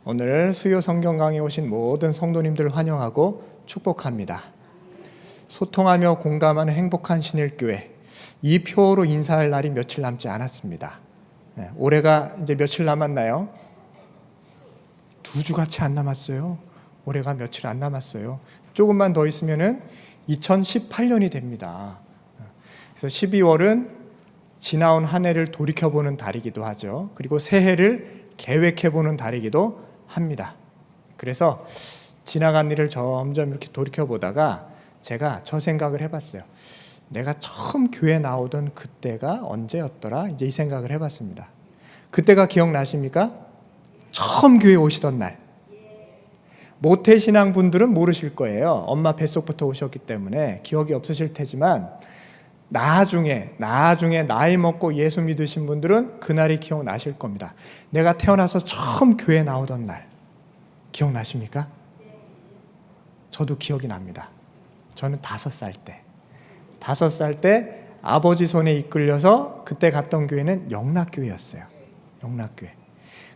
오늘 수요 성경 강의에 오신 모든 성도님들 환영하고 축복합니다. 소통하며 공감하는 행복한 신일교회, 이 표로 인사할 날이 며칠 남지 않았습니다. 올해가 이제 며칠 남았나요? 2주가 채 안 남았어요. 올해가 며칠 안 남았어요. 조금만 더 있으면은 2018년이 됩니다. 그래서 12월은 지나온 한 해를 돌이켜보는 달이기도 하죠. 그리고 새해를 계획해보는 달이기도 합니다. 그래서 지나간 일을 점점 이렇게 돌이켜보다가 제가 저 생각을 해봤어요. 내가 처음 교회 나오던 그때가 언제였더라? 이제 이 생각을 해봤습니다. 그때가 기억나십니까? 처음 교회 오시던 날. 모태신앙 분들은 모르실 거예요. 엄마 뱃속부터 오셨기 때문에 기억이 없으실 테지만 나중에 나이 먹고 예수 믿으신 분들은 그날이 기억나실 겁니다. 내가 태어나서 처음 교회 나오던 날 기억나십니까? 저도 기억이 납니다. 저는 5살 때 아버지 손에 이끌려서 그때 갔던 교회는 영락교회였어요. 영락교회.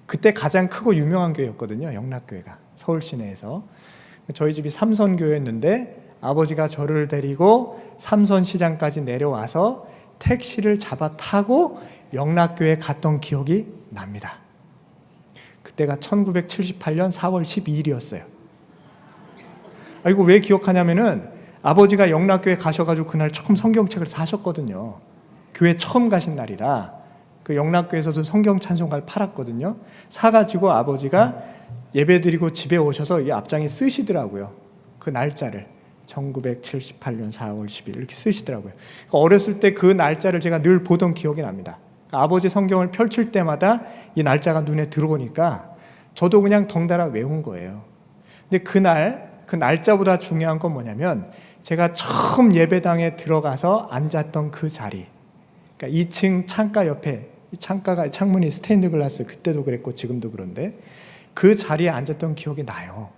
그때 가장 크고 유명한 교회였거든요. 영락교회가 서울 시내에서. 저희 집이 삼선교회였는데 아버지가 저를 데리고 삼선시장까지 내려와서 택시를 잡아 타고 영락교회 갔던 기억이 납니다. 그때가 1978년 4월 12일이었어요. 이거 왜 기억하냐면은 아버지가 영락교회 가셔가지고 그날 처음 성경책을 사셨거든요. 교회 처음 가신 날이라 그 영락교회에서도 성경 찬송가를 팔았거든요. 사가지고 아버지가 예배드리고 집에 오셔서 이 앞장에 쓰시더라고요. 그 날짜를 1978년 4월 10일 이렇게 쓰시더라고요. 어렸을 때 그 날짜를 제가 늘 보던 기억이 납니다. 아버지 성경을 펼칠 때마다 이 날짜가 눈에 들어오니까 저도 그냥 덩달아 외운 거예요. 근데 그 날짜보다 중요한 건 뭐냐면 제가 처음 예배당에 들어가서 앉았던 그 자리, 그러니까 2층 창가 옆에, 이 창문이 스테인드 글라스, 그때도 그랬고 지금도 그런데 그 자리에 앉았던 기억이 나요.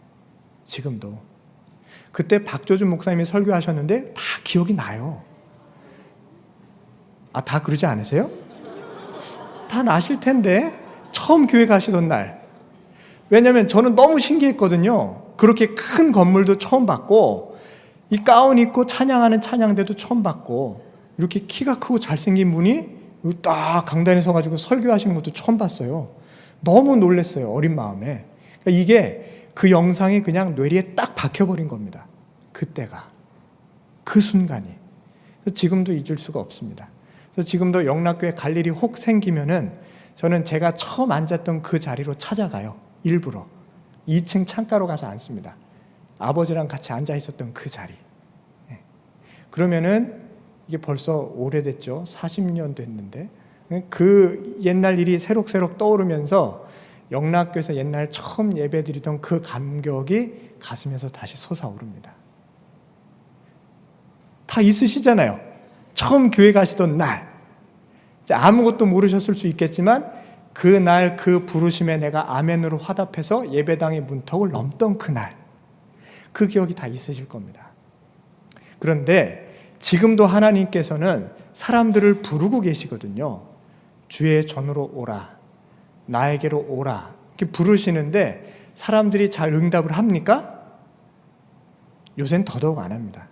지금도. 그때 박조준 목사님이 설교하셨는데 다 기억이 나요. 다 그러지 않으세요? 다 나실 텐데 처음 교회 가시던 날. 왜냐하면 저는 너무 신기했거든요. 그렇게 큰 건물도 처음 봤고 이 가운 입고 찬양하는 찬양대도 처음 봤고 이렇게 키가 크고 잘생긴 분이 딱 강단에 서가지고 설교하시는 것도 처음 봤어요. 너무 놀랐어요. 어린 마음에. 그러니까 이게 그 영상이 그냥 뇌리에 딱 박혀버린 겁니다. 그때가. 그 순간이. 지금도 잊을 수가 없습니다. 그래서 지금도 영락교회 갈 일이 혹 생기면은 저는 제가 처음 앉았던 그 자리로 찾아가요. 일부러. 2층 창가로 가서 앉습니다. 아버지랑 같이 앉아 있었던 그 자리. 그러면은 이게 벌써 오래됐죠. 40년 됐는데 그 옛날 일이 새록새록 떠오르면서 영락교에서 옛날 처음 예배드리던 그 감격이 가슴에서 다시 솟아오릅니다. 다 있으시잖아요. 처음 교회 가시던 날. 아무것도 모르셨을 수 있겠지만 그날 그 부르심에 내가 아멘으로 화답해서 예배당의 문턱을 넘던 그날. 그 기억이 다 있으실 겁니다. 그런데 지금도 하나님께서는 사람들을 부르고 계시거든요. 주의 전으로 오라. 나에게로 오라. 이렇게 부르시는데 사람들이 잘 응답을 합니까? 요새는 더더욱 안 합니다.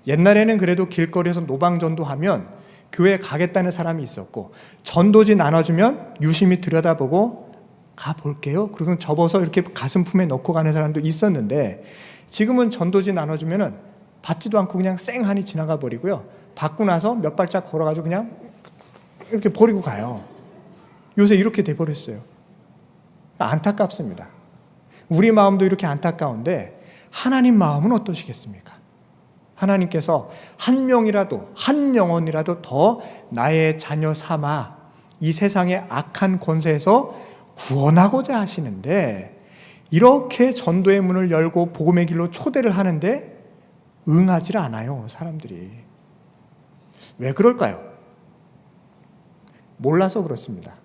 옛날에는 그래도 길거리에서 노방전도 하면 교회 가겠다는 사람이 있었고 전도지 나눠주면 유심히 들여다보고 가볼게요. 그러면 접어서 이렇게 가슴 품에 넣고 가는 사람도 있었는데 지금은 전도지 나눠주면 받지도 않고 그냥 쌩하니 지나가 버리고요. 받고 나서 몇 발짝 걸어가지고 그냥 이렇게 버리고 가요. 요새 이렇게 돼버렸어요. 안타깝습니다. 우리 마음도 이렇게 안타까운데 하나님 마음은 어떠시겠습니까? 하나님께서 한 명이라도, 한 영혼이라도 더 나의 자녀 삼아 이 세상의 악한 권세에서 구원하고자 하시는데 이렇게 전도의 문을 열고 복음의 길로 초대를 하는데 응하지 않아요, 사람들이. 왜 그럴까요? 몰라서 그렇습니다.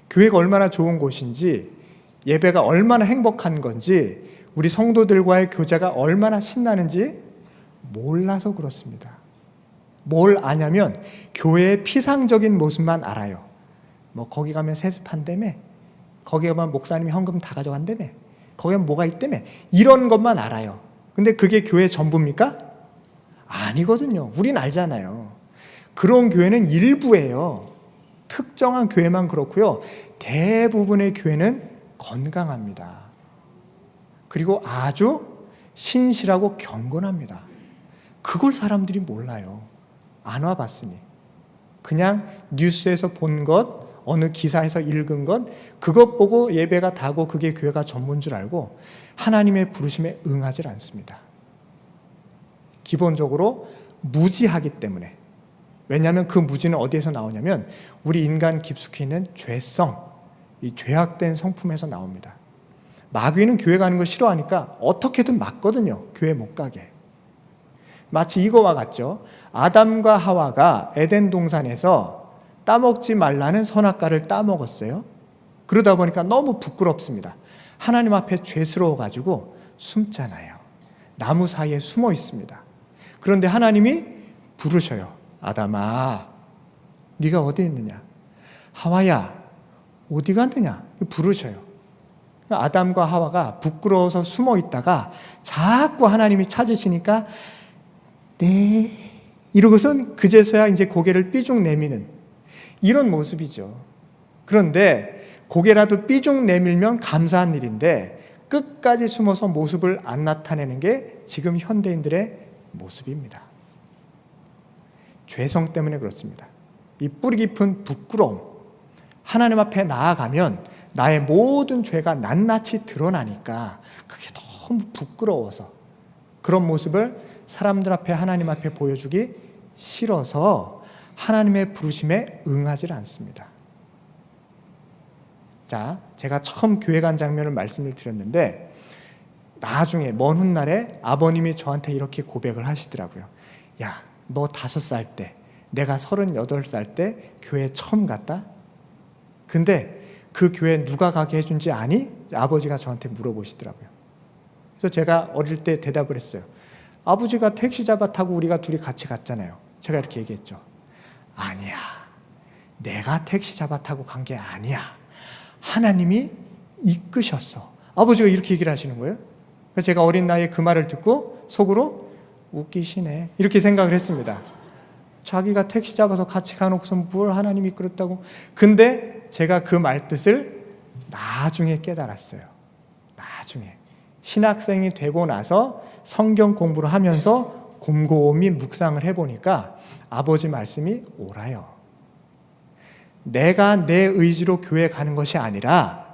교회가 얼마나 좋은 곳인지, 예배가 얼마나 행복한 건지, 우리 성도들과의 교제가 얼마나 신나는지 몰라서 그렇습니다. 뭘 아냐면 교회의 피상적인 모습만 알아요. 거기 가면 세습한다며, 거기에만 목사님이 헌금 다 가져간다며. 거기엔 뭐가 있다며. 이런 것만 알아요. 근데 그게 교회 전부입니까? 아니거든요. 우린 알잖아요. 그런 교회는 일부예요. 특정한 교회만 그렇고요. 대부분의 교회는 건강합니다. 그리고 아주 신실하고 경건합니다. 그걸 사람들이 몰라요. 안 와봤으니. 그냥 뉴스에서 본 것, 어느 기사에서 읽은 것, 그것 보고 예배가 다고 그게 교회가 전부인 줄 알고 하나님의 부르심에 응하지 않습니다. 기본적으로 무지하기 때문에. 왜냐하면 그 무지는 어디에서 나오냐면 우리 인간 깊숙이 있는 죄성, 이 죄악된 성품에서 나옵니다. 마귀는 교회 가는 거 싫어하니까 어떻게든 막거든요. 교회 못 가게. 마치 이거와 같죠. 아담과 하와가 에덴 동산에서 따먹지 말라는 선악과를 따먹었어요. 그러다 보니까 너무 부끄럽습니다. 하나님 앞에 죄스러워가지고 숨잖아요. 나무 사이에 숨어 있습니다. 그런데 하나님이 부르셔요. 아담아, 네가 어디 있느냐? 하와야, 어디 갔느냐? 부르셔요. 아담과 하와가 부끄러워서 숨어 있다가 자꾸 하나님이 찾으시니까 네 이러고선 그제서야 이제 고개를 삐죽 내미는 이런 모습이죠. 그런데 고개라도 삐죽 내밀면 감사한 일인데 끝까지 숨어서 모습을 안 나타내는 게 지금 현대인들의 모습입니다. 죄성 때문에 그렇습니다. 이 뿌리 깊은 부끄러움. 하나님 앞에 나아가면 나의 모든 죄가 낱낱이 드러나니까 그게 너무 부끄러워서 그런 모습을 사람들 앞에 하나님 앞에 보여주기 싫어서 하나님의 부르심에 응하지 않습니다. 자, 제가 처음 교회 간 장면을 말씀을 드렸는데 나중에 먼 훗날에 아버님이 저한테 이렇게 고백을 하시더라고요. 야, 너 5살 때, 내가 38살 때 교회 처음 갔다? 근데 그 교회 누가 가게 해준지 아니? 아버지가 저한테 물어보시더라고요. 그래서 제가 어릴 때 대답을 했어요. 아버지가 택시 잡아 타고 우리가 둘이 같이 갔잖아요. 제가 이렇게 얘기했죠. 아니야. 내가 택시 잡아 타고 간 게 아니야. 하나님이 이끄셨어. 아버지가 이렇게 얘기를 하시는 거예요. 그래서 제가 어린 나이에 그 말을 듣고 속으로 웃기시네 이렇게 생각을 했습니다. 자기가 택시 잡아서 같이 가놓고서 뭘 하나님이 이끌었다고. 근데 제가 그 말뜻을 나중에 깨달았어요. 나중에 신학생이 되고 나서 성경 공부를 하면서 곰곰이 묵상을 해보니까 아버지 말씀이 옳아요. 내가 내 의지로 교회 가는 것이 아니라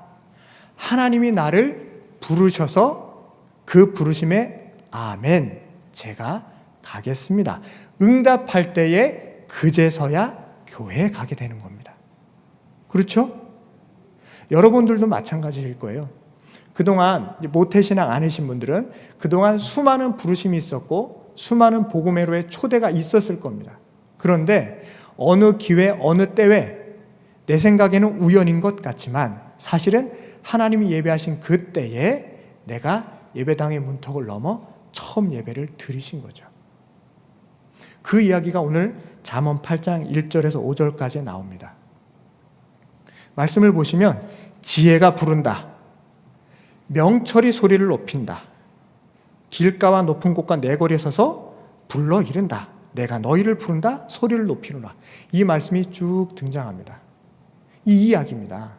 하나님이 나를 부르셔서 그 부르심에 아멘, 제가 가겠습니다. 응답할 때에 그제서야 교회에 가게 되는 겁니다. 그렇죠? 여러분들도 마찬가지일 거예요. 그동안 모태신앙 아니신 분들은 그동안 수많은 부르심이 있었고 수많은 복음회로의 초대가 있었을 겁니다. 그런데 어느 기회 어느 때에 내 생각에는 우연인 것 같지만 사실은 하나님이 예배하신 그 때에 내가 예배당의 문턱을 넘어 처음 예배를 드리신 거죠. 그 이야기가 오늘 잠언 8장 1절에서 5절까지 나옵니다. 말씀을 보시면 지혜가 부른다. 명철이 소리를 높인다. 길가와 높은 곳과 내거리에 서서 불러 이른다. 내가 너희를 부른다. 소리를 높이노라. 이 말씀이 쭉 등장합니다. 이 이야기입니다.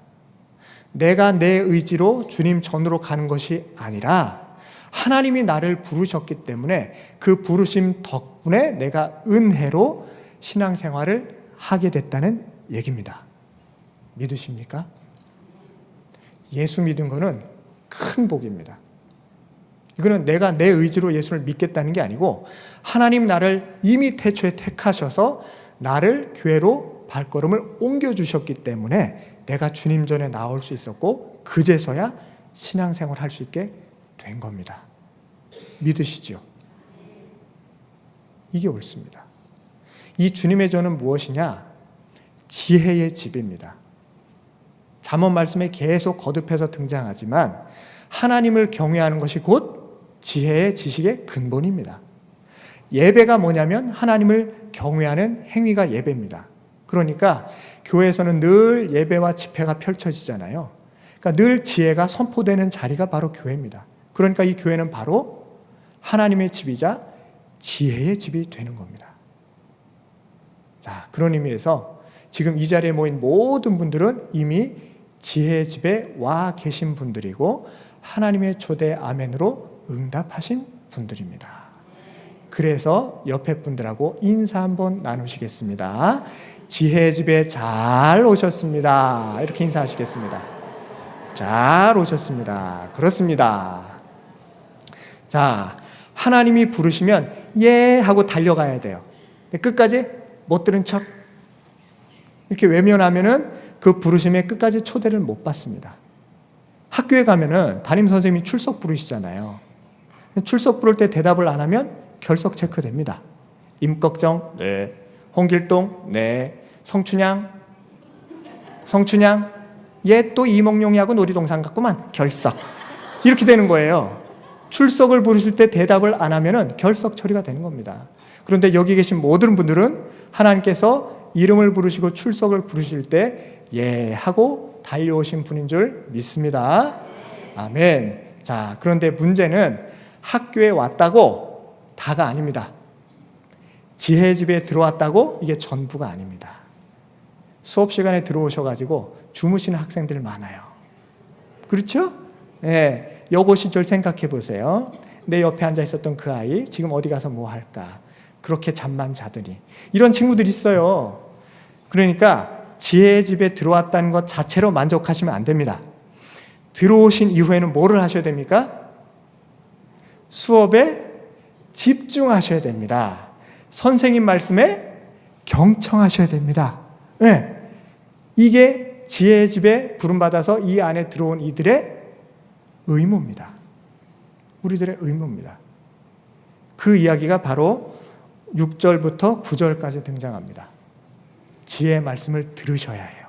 내가 내 의지로 주님 전으로 가는 것이 아니라 하나님이 나를 부르셨기 때문에 그 부르심 덕분에 내가 은혜로 신앙생활을 하게 됐다는 얘기입니다. 믿으십니까? 예수 믿은 거는 큰 복입니다. 이거는 내가 내 의지로 예수를 믿겠다는 게 아니고 하나님 나를 이미 태초에 택하셔서 나를 교회로 발걸음을 옮겨주셨기 때문에 내가 주님 전에 나올 수 있었고 그제서야 신앙생활을 할 수 있게 된 겁니다. 믿으시죠? 이게 옳습니다. 이 주님의 전은 무엇이냐? 지혜의 집입니다. 잠언 말씀에 계속 거듭해서 등장하지만 하나님을 경외하는 것이 곧 지혜의 지식의 근본입니다. 예배가 뭐냐면 하나님을 경외하는 행위가 예배입니다. 그러니까 교회에서는 늘 예배와 집회가 펼쳐지잖아요. 그러니까 늘 지혜가 선포되는 자리가 바로 교회입니다. 그러니까 이 교회는 바로 하나님의 집이자 지혜의 집이 되는 겁니다. 자, 그런 의미에서 지금 이 자리에 모인 모든 분들은 이미 지혜의 집에 와 계신 분들이고 하나님의 초대 아멘으로 응답하신 분들입니다. 그래서 옆에 분들하고 인사 한번 나누시겠습니다. 지혜의 집에 잘 오셨습니다. 이렇게 인사하시겠습니다. 잘 오셨습니다. 그렇습니다. 자, 하나님이 부르시면 예 하고 달려가야 돼요. 끝까지 못 들은 척 이렇게 외면하면은 그 부르심에 끝까지 초대를 못 받습니다. 학교에 가면은 담임 선생님이 출석 부르시잖아요. 출석 부를 때 대답을 안 하면 결석 체크됩니다. 임꺽정, 네. 홍길동, 네. 성춘양, 얘 또 이몽룡이하고 놀이동산 갔구만. 결석. 이렇게 되는 거예요. 출석을 부르실 때 대답을 안 하면은 결석 처리가 되는 겁니다. 그런데 여기 계신 모든 분들은 하나님께서 이름을 부르시고 출석을 부르실 때 예 하고 달려오신 분인 줄 믿습니다. 아멘. 자, 그런데 문제는 학교에 왔다고 다가 아닙니다. 지혜의 집에 들어왔다고 이게 전부가 아닙니다. 수업 시간에 들어오셔가지고 주무시는 학생들 많아요. 그렇죠? 예, 여고 시절 생각해 보세요. 내 옆에 앉아 있었던 그 아이 지금 어디 가서 뭐 할까? 그렇게 잠만 자더니 이런 친구들이 있어요. 그러니까 지혜의 집에 들어왔다는 것 자체로 만족하시면 안 됩니다. 들어오신 이후에는 뭐를 하셔야 됩니까? 수업에 집중하셔야 됩니다. 선생님 말씀에 경청하셔야 됩니다. 네. 이게 지혜의 집에 부름받아서 이 안에 들어온 이들의 의무입니다. 우리들의 의무입니다. 그 이야기가 바로 6절부터 9절까지 등장합니다. 지혜의 말씀을 들으셔야 해요.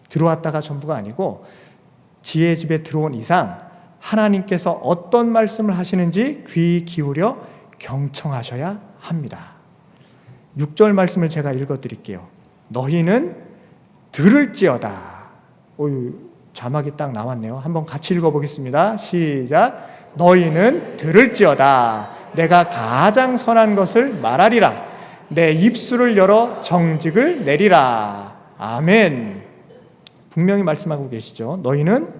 들어왔다가 전부가 아니고 지혜의 집에 들어온 이상 하나님께서 어떤 말씀을 하시는지 귀 기울여 경청하셔야 합니다. 6절 말씀을 제가 읽어드릴게요. 너희는 들을지어다. 자막이 딱 나왔네요. 한번 같이 읽어보겠습니다. 시작. 너희는 들을지어다. 내가 가장 선한 것을 말하리라. 내 입술을 열어 정직을 내리라. 아멘. 분명히 말씀하고 계시죠. 너희는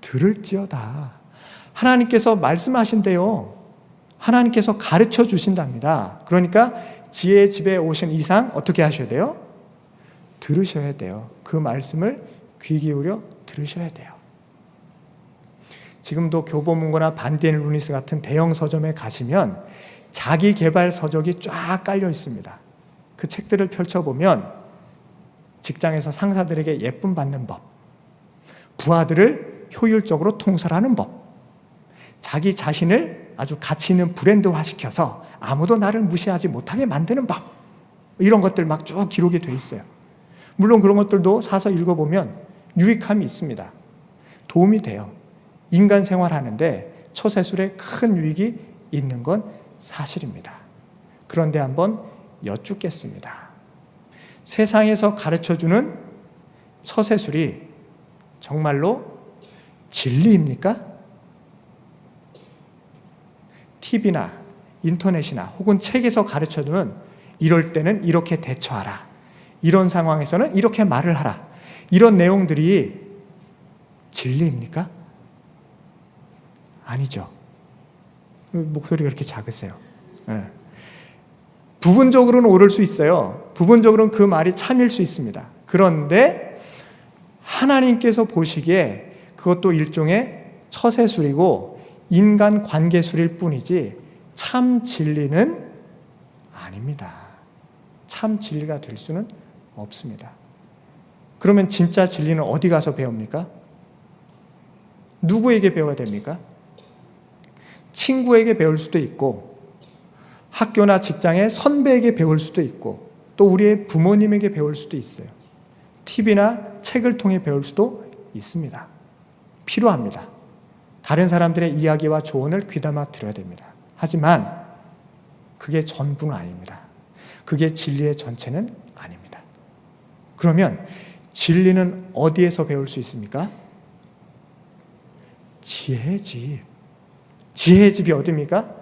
들을지어다. 하나님께서 말씀하신대요. 하나님께서 가르쳐 주신답니다. 그러니까 지혜의 집에 오신 이상 어떻게 하셔야 돼요? 들으셔야 돼요. 그 말씀을 귀 기울여 들으셔야 돼요. 지금도 교보문고나 반디앤 루니스 같은 대형 서점에 가시면 자기 개발 서적이 쫙 깔려 있습니다. 그 책들을 펼쳐보면 직장에서 상사들에게 예쁨 받는 법, 부하들을 효율적으로 통솔하는 법, 자기 자신을 아주 가치 있는 브랜드화 시켜서 아무도 나를 무시하지 못하게 만드는 법, 이런 것들 막 쭉 기록이 돼 있어요. 물론 그런 것들도 사서 읽어보면 유익함이 있습니다. 도움이 돼요. 인간 생활하는데 처세술에 큰 유익이 있는 건 사실입니다. 그런데 한번 여쭙겠습니다. 세상에서 가르쳐주는 처세술이 정말로 진리입니까? TV나 인터넷이나 혹은 책에서 가르쳐주는 이럴 때는 이렇게 대처하라. 이런 상황에서는 이렇게 말을 하라. 이런 내용들이 진리입니까? 아니죠. 목소리가 그렇게 작으세요. 네. 부분적으로는 옳을 수 있어요. 부분적으로는 그 말이 참일 수 있습니다. 그런데 하나님께서 보시기에 그것도 일종의 처세술이고 인간 관계술일 뿐이지 참 진리는 아닙니다. 참 진리가 될 수는 없습니다. 그러면 진짜 진리는 어디 가서 배웁니까? 누구에게 배워야 됩니까? 친구에게 배울 수도 있고 학교나 직장의 선배에게 배울 수도 있고 또 우리의 부모님에게 배울 수도 있어요. TV나 책을 통해 배울 수도 있습니다. 필요합니다. 다른 사람들의 이야기와 조언을 귀담아 들어야 됩니다. 하지만 그게 전부는 아닙니다. 그게 진리의 전체는 아닙니다. 그러면 진리는 어디에서 배울 수 있습니까? 지혜의 집. 지혜의 집이 어디입니까?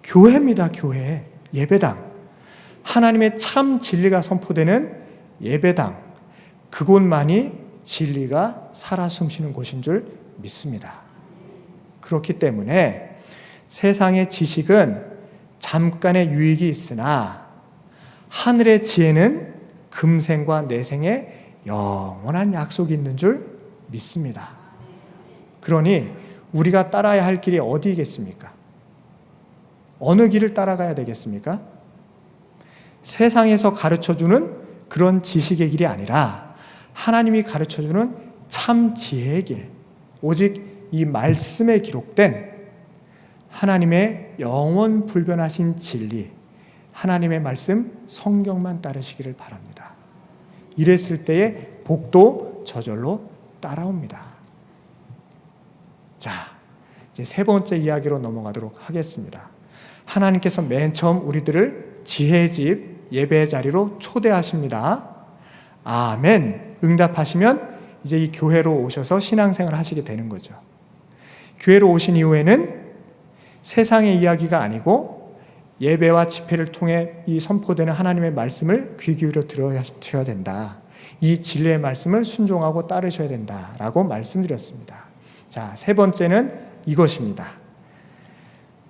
교회입니다. 교회. 예배당. 하나님의 참 진리가 선포되는 예배당. 그곳만이 진리가 살아 숨쉬는 곳인 줄 믿습니다. 그렇기 때문에 세상의 지식은 잠깐의 유익이 있으나 하늘의 지혜는 금생과 내생에 영원한 약속이 있는 줄 믿습니다. 그러니 우리가 따라야 할 길이 어디겠습니까? 어느 길을 따라가야 되겠습니까? 세상에서 가르쳐주는 그런 지식의 길이 아니라 하나님이 가르쳐주는 참 지혜의 길, 오직 이 말씀에 기록된 하나님의 영원 불변하신 진리, 하나님의 말씀 성경만 따르시기를 바랍니다. 이랬을 때에 복도 저절로 따라옵니다. 자, 이제 세 번째 이야기로 넘어가도록 하겠습니다. 하나님께서 맨 처음 우리들을 지혜의 집 예배의 자리로 초대하십니다. 아멘. 응답하시면 이제 이 교회로 오셔서 신앙생활을 하시게 되는 거죠. 교회로 오신 이후에는 세상의 이야기가 아니고 예배와 집회를 통해 이 선포되는 하나님의 말씀을 귀 기울여 들으셔야 된다. 이 진리의 말씀을 순종하고 따르셔야 된다라고 말씀드렸습니다. 자, 세 번째는 이것입니다.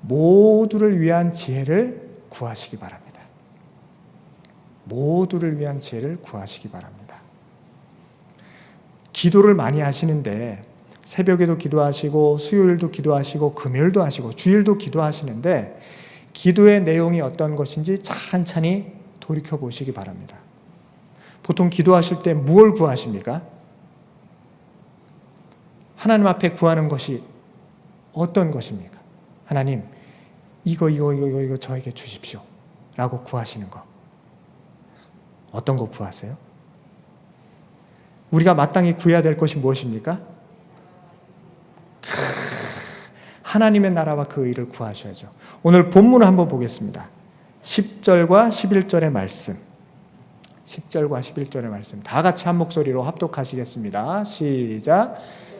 모두를 위한 지혜를 구하시기 바랍니다. 모두를 위한 지혜를 구하시기 바랍니다. 기도를 많이 하시는데 새벽에도 기도하시고 수요일도 기도하시고 금요일도 하시고 주일도 기도하시는데 기도의 내용이 어떤 것인지 찬찬히 돌이켜보시기 바랍니다. 보통 기도하실 때 무엇을 구하십니까? 하나님 앞에 구하는 것이 어떤 것입니까? 하나님, 이거 저에게 주십시오 라고 구하시는 거. 어떤 거 구하세요? 우리가 마땅히 구해야 될 것이 무엇입니까? 하나님의 나라와 그 의를 구하셔야죠. 오늘 본문을 한번 보겠습니다. 10절과 11절의 말씀. 10절과 11절의 말씀. 다 같이 한 목소리로 합독하시겠습니다. 시작.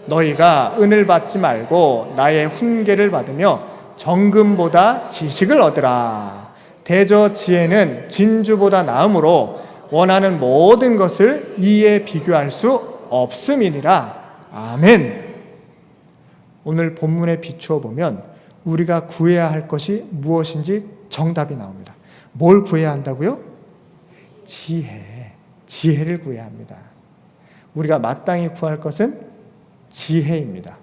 너희가 은을 받지 말고 나의 훈계를 받으며 정금보다 지식을 얻으라. 대저 지혜는 진주보다 나음으로 원하는 모든 것을 이에 비교할 수 없음이니라. 아멘. 오늘 본문에 비추어 보면 우리가 구해야 할 것이 무엇인지 정답이 나옵니다. 뭘 구해야 한다고요? 지혜를 구해야 합니다. 우리가 마땅히 구할 것은 지혜입니다.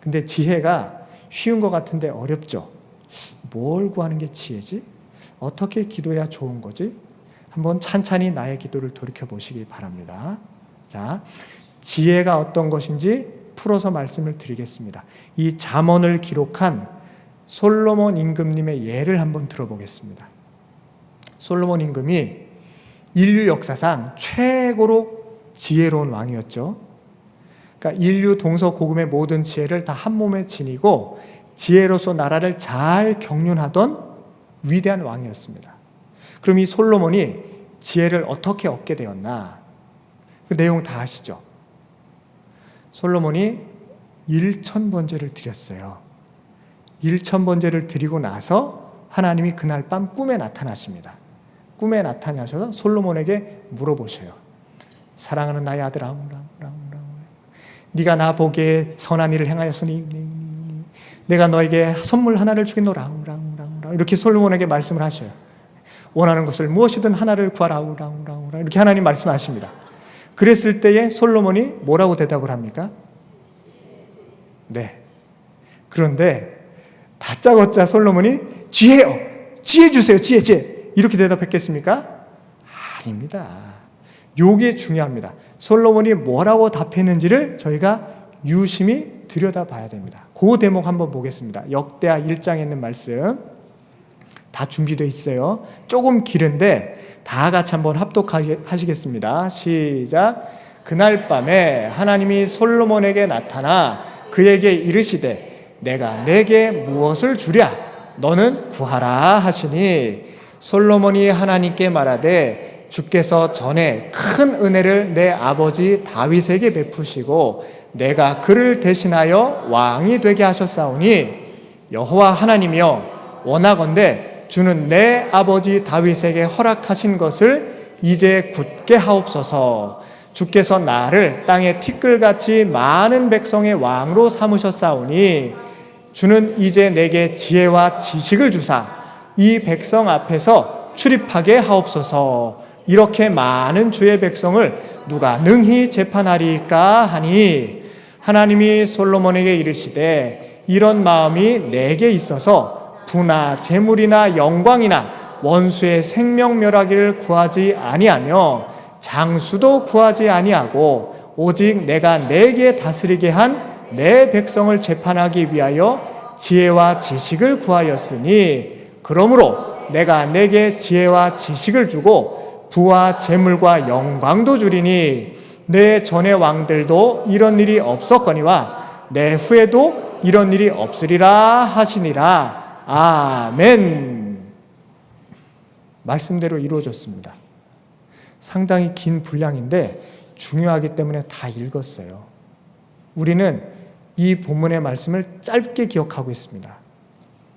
근데 지혜가 쉬운 것 같은데 어렵죠? 뭘 구하는 게 지혜지? 어떻게 기도해야 좋은 거지? 한번 찬찬히 나의 기도를 돌이켜 보시기 바랍니다. 자, 지혜가 어떤 것인지 풀어서 말씀을 드리겠습니다. 이 잠언을 기록한 솔로몬 임금님의 예를 한번 들어보겠습니다. 솔로몬 임금이 인류 역사상 최고로 지혜로운 왕이었죠. 그러니까 인류 동서고금의 모든 지혜를 다 한 몸에 지니고 지혜로서 나라를 잘 경륜하던 위대한 왕이었습니다. 그럼 이 솔로몬이 지혜를 어떻게 얻게 되었나? 그 내용 다 아시죠? 솔로몬이 1000번제를 드렸어요. 1000번제를 드리고 나서 하나님이 그날 밤 꿈에 나타나십니다. 꿈에 나타나셔서 솔로몬에게 물어보셔요. 사랑하는 나의 아들아, 네가 나 보기에 선한 일을 행하였으니 내가 너에게 선물 하나를 주겠노라. 이렇게 솔로몬에게 말씀을 하셔요. 원하는 것을 무엇이든 하나를 구하라. 이렇게 하나님 말씀하십니다. 그랬을 때에 솔로몬이 뭐라고 대답을 합니까? 네. 그런데 다짜고짜 솔로몬이 지혜요. 지혜 주세요. 지혜. 이렇게 대답했겠습니까? 아닙니다. 요게 중요합니다. 솔로몬이 뭐라고 답했는지를 저희가 유심히 들여다봐야 됩니다. 그 대목 한번 보겠습니다. 역대하 1장에 있는 말씀 다 준비되어 있어요. 조금 길은데 다 같이 한번 합독하시겠습니다. 시작. 그날 밤에 하나님이 솔로몬에게 나타나 그에게 이르시되 내가 내게 무엇을 주랴 너는 구하라 하시니 솔로몬이 하나님께 말하되 주께서 전에 큰 은혜를 내 아버지 다윗에게 베푸시고 내가 그를 대신하여 왕이 되게 하셨사오니 여호와 하나님이여 원하건대 주는 내 아버지 다윗에게 허락하신 것을 이제 굳게 하옵소서. 주께서 나를 땅의 티끌같이 많은 백성의 왕으로 삼으셨사오니 주는 이제 내게 지혜와 지식을 주사 이 백성 앞에서 출입하게 하옵소서. 이렇게 많은 주의 백성을 누가 능히 재판하리까 하니 하나님이 솔로몬에게 이르시되 이런 마음이 내게 있어서 부나 재물이나 영광이나 원수의 생명 멸하기를 구하지 아니하며 장수도 구하지 아니하고 오직 내가 내게 다스리게 한 내 백성을 재판하기 위하여 지혜와 지식을 구하였으니 그러므로 내가 내게 지혜와 지식을 주고 부와 재물과 영광도 주리니 내 전의 왕들도 이런 일이 없었거니와 내 후에도 이런 일이 없으리라 하시니라. 아멘. 말씀대로 이루어졌습니다. 상당히 긴 분량인데 중요하기 때문에 다 읽었어요. 우리는 이 본문의 말씀을 짧게 기억하고 있습니다.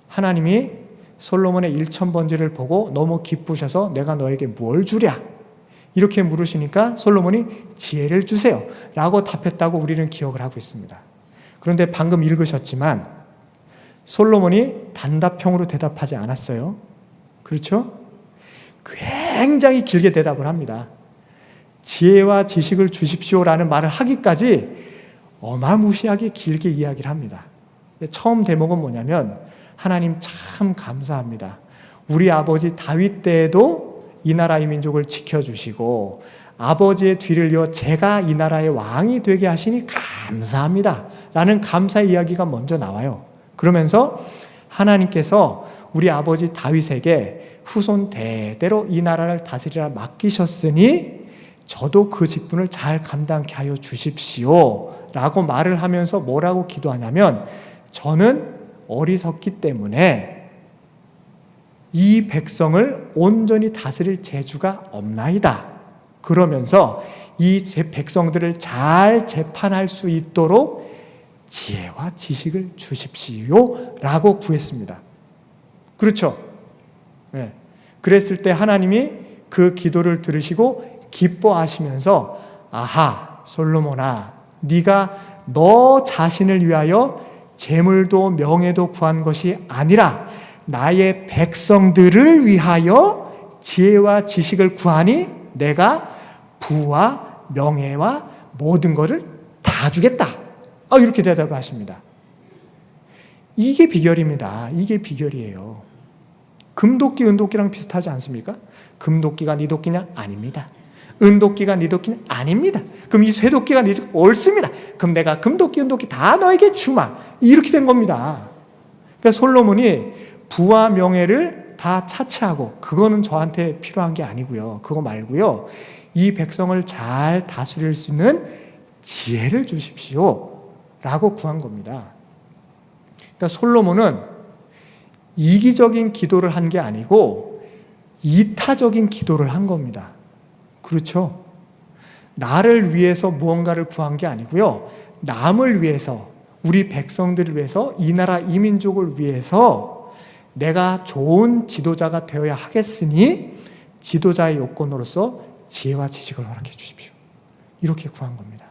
하나님이 솔로몬의 1000번지를 보고 너무 기쁘셔서 내가 너에게 뭘 주랴? 이렇게 물으시니까 솔로몬이 지혜를 주세요 라고 답했다고 우리는 기억을 하고 있습니다. 그런데 방금 읽으셨지만 솔로몬이 단답형으로 대답하지 않았어요. 그렇죠? 굉장히 길게 대답을 합니다. 지혜와 지식을 주십시오라는 말을 하기까지 어마무시하게 길게 이야기를 합니다. 처음 대목은 뭐냐면 하나님 참 감사합니다. 우리 아버지 다윗 때에도 이 나라의 민족을 지켜주시고 아버지의 뒤를 이어 제가 이 나라의 왕이 되게 하시니 감사합니다 라는 감사의 이야기가 먼저 나와요. 그러면서 하나님께서 우리 아버지 다윗에게 후손 대대로 이 나라를 다스리라 맡기셨으니 저도 그 직분을 잘 감당케 하여 주십시오 라고 말을 하면서 뭐라고 기도하냐면 저는 어리석기 때문에 이 백성을 온전히 다스릴 재주가 없나이다. 그러면서 이 백성들을 잘 재판할 수 있도록 지혜와 지식을 주십시오 라고 구했습니다. 그렇죠? 네. 그랬을 때 하나님이 그 기도를 들으시고 기뻐하시면서 아하 솔로몬아 네가 너 자신을 위하여 재물도 명예도 구한 것이 아니라 나의 백성들을 위하여 지혜와 지식을 구하니 내가 부와 명예와 모든 것을 다 주겠다. 이렇게 대답을 하십니다. 이게 비결입니다. 이게 비결이에요. 금도끼, 은도끼랑 비슷하지 않습니까? 금도끼가 네 도끼냐? 아닙니다. 은도끼가 네 도끼냐? 아닙니다. 그럼 이 쇠도끼가 네 도끼? 옳습니다. 그럼 내가 금도끼, 은도끼 다 너에게 주마. 이렇게 된 겁니다. 그러니까 솔로몬이 부와 명예를 다 차치하고 그거는 저한테 필요한 게 아니고요. 그거 말고요. 이 백성을 잘 다스릴 수 있는 지혜를 주십시오 라고 구한 겁니다. 그러니까 솔로몬은 이기적인 기도를 한 게 아니고 이타적인 기도를 한 겁니다. 그렇죠? 나를 위해서 무언가를 구한 게 아니고요. 남을 위해서, 우리 백성들을 위해서, 이 나라 이민족을 위해서 내가 좋은 지도자가 되어야 하겠으니 지도자의 요건으로서 지혜와 지식을 허락해 주십시오. 이렇게 구한 겁니다.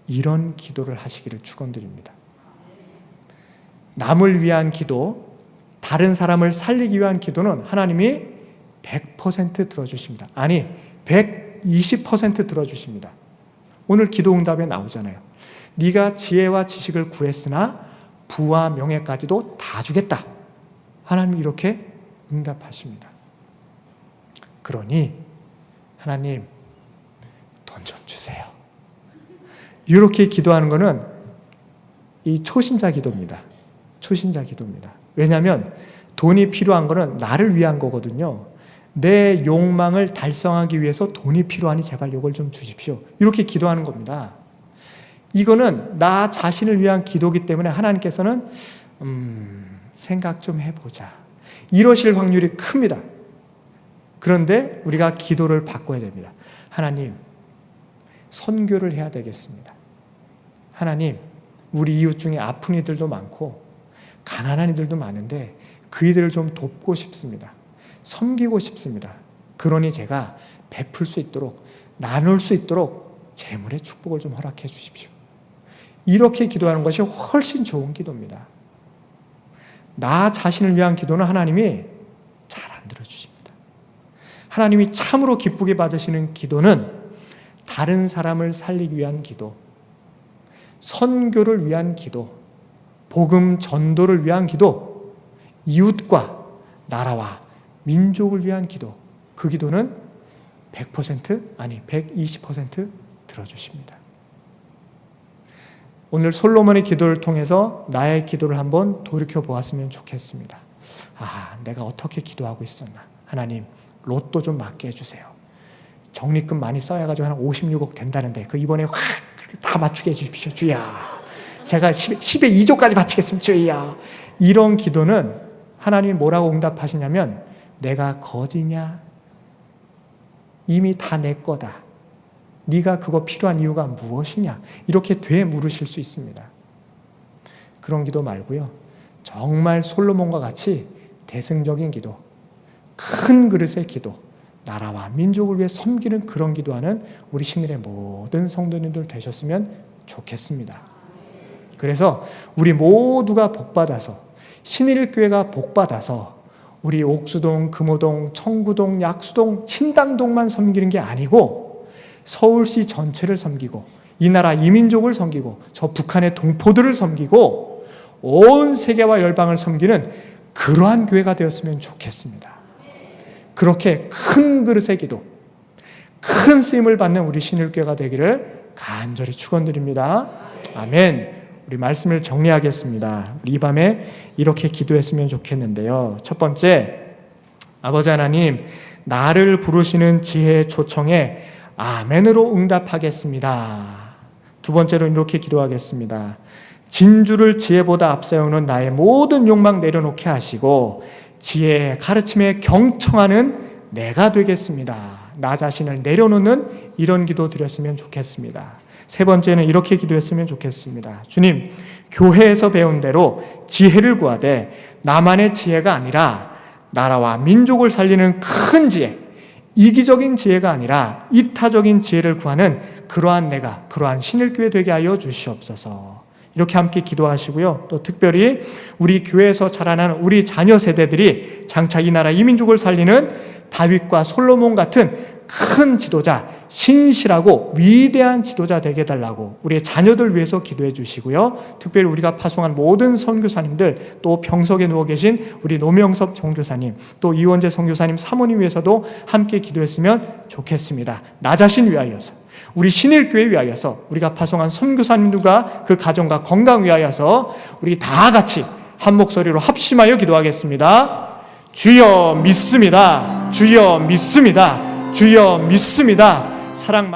이런 기도를 하시기를 축원드립니다. 남을 위한 기도, 다른 사람을 살리기 위한 기도는 하나님이 100% 들어주십니다. 아니 120% 들어주십니다. 오늘 기도 응답에 나오잖아요. 네가 지혜와 지식을 구했으나 부와 명예까지도 다 주겠다. 하나님이 이렇게 응답하십니다. 그러니 하나님 돈 좀 주세요. 이렇게 기도하는 것은 이 초신자 기도입니다. 초신자 기도입니다. 왜냐하면 돈이 필요한 것은 나를 위한 거거든요. 내 욕망을 달성하기 위해서 돈이 필요하니 제발 이걸 좀 주십시오. 이렇게 기도하는 겁니다. 이거는 나 자신을 위한 기도이기 때문에 하나님께서는 생각 좀 해보자. 이러실 확률이 큽니다. 그런데 우리가 기도를 바꿔야 됩니다. 하나님, 선교를 해야 되겠습니다. 하나님, 우리 이웃 중에 아픈 이들도 많고 가난한 이들도 많은데 그 이들을 좀 돕고 싶습니다. 섬기고 싶습니다. 그러니 제가 베풀 수 있도록, 나눌 수 있도록 재물의 축복을 좀 허락해 주십시오. 이렇게 기도하는 것이 훨씬 좋은 기도입니다. 나 자신을 위한 기도는 하나님이 잘 안 들어주십니다. 하나님이 참으로 기쁘게 받으시는 기도는 다른 사람을 살리기 위한 기도, 선교를 위한 기도, 복음 전도를 위한 기도, 이웃과 나라와 민족을 위한 기도, 그 기도는 100% 아니 120% 들어주십니다. 오늘 솔로몬의 기도를 통해서 나의 기도를 한번 돌이켜 보았으면 좋겠습니다. 내가 어떻게 기도하고 있었나. 하나님, 로또 좀 맞게 해주세요. 적립금 많이 써야가지고 한 56억 된다는데 그 이번에 확 다 맞추게 해주십시오. 주야, 제가 10의 2조까지 바치겠습니다. 주야. 이런 기도는 하나님이 뭐라고 응답하시냐면, 내가 거지냐? 이미 다 내 거다. 네가 그거 필요한 이유가 무엇이냐? 이렇게 되물으실 수 있습니다. 그런 기도 말고요, 정말 솔로몬과 같이 대승적인 기도, 큰 그릇의 기도, 나라와 민족을 위해 섬기는 그런 기도하는 우리 신일의 모든 성도님들 되셨으면 좋겠습니다. 그래서 우리 모두가 복받아서, 신일교회가 복받아서 우리 옥수동, 금호동, 청구동, 약수동, 신당동만 섬기는 게 아니고 서울시 전체를 섬기고 이 나라 이민족을 섬기고 저 북한의 동포들을 섬기고 온 세계와 열방을 섬기는 그러한 교회가 되었으면 좋겠습니다. 그렇게 큰 그릇의 기도, 큰 쓰임을 받는 우리 신일교회가 되기를 간절히 축원드립니다. 아멘. 우리 말씀을 정리하겠습니다. 우리 이 밤에 이렇게 기도했으면 좋겠는데요. 첫 번째, 아버지 하나님, 나를 부르시는 지혜의 초청에 아멘으로 응답하겠습니다. 두 번째로 이렇게 기도하겠습니다. 진주를 지혜보다 앞세우는 나의 모든 욕망 내려놓게 하시고 지혜의 가르침에 경청하는 내가 되겠습니다. 나 자신을 내려놓는 이런 기도 드렸으면 좋겠습니다. 세 번째는 이렇게 기도했으면 좋겠습니다. 주님, 교회에서 배운 대로 지혜를 구하되 나만의 지혜가 아니라 나라와 민족을 살리는 큰 지혜, 이기적인 지혜가 아니라 이타적인 지혜를 구하는 그러한 신일교회 되게 하여 주시옵소서. 이렇게 함께 기도하시고요. 또 특별히 우리 교회에서 자라나는 우리 자녀 세대들이 장차 이 나라 이민족을 살리는 다윗과 솔로몬 같은 큰 지도자, 신실하고 위대한 지도자 되게 해달라고 우리의 자녀들 위해서 기도해 주시고요. 특별히 우리가 파송한 모든 선교사님들, 또 병석에 누워 계신 우리 노명섭 선교사님, 또 이원재 선교사님 사모님 위해서도 함께 기도했으면 좋겠습니다. 나 자신 위하여서, 우리 신일교회 위하여서, 우리가 파송한 선교사님들과 그 가정과 건강 위하여서 우리 다 같이 한 목소리로 합심하여 기도하겠습니다. 주여 믿습니다. 주여 믿습니다. 주여 믿습니다. 사랑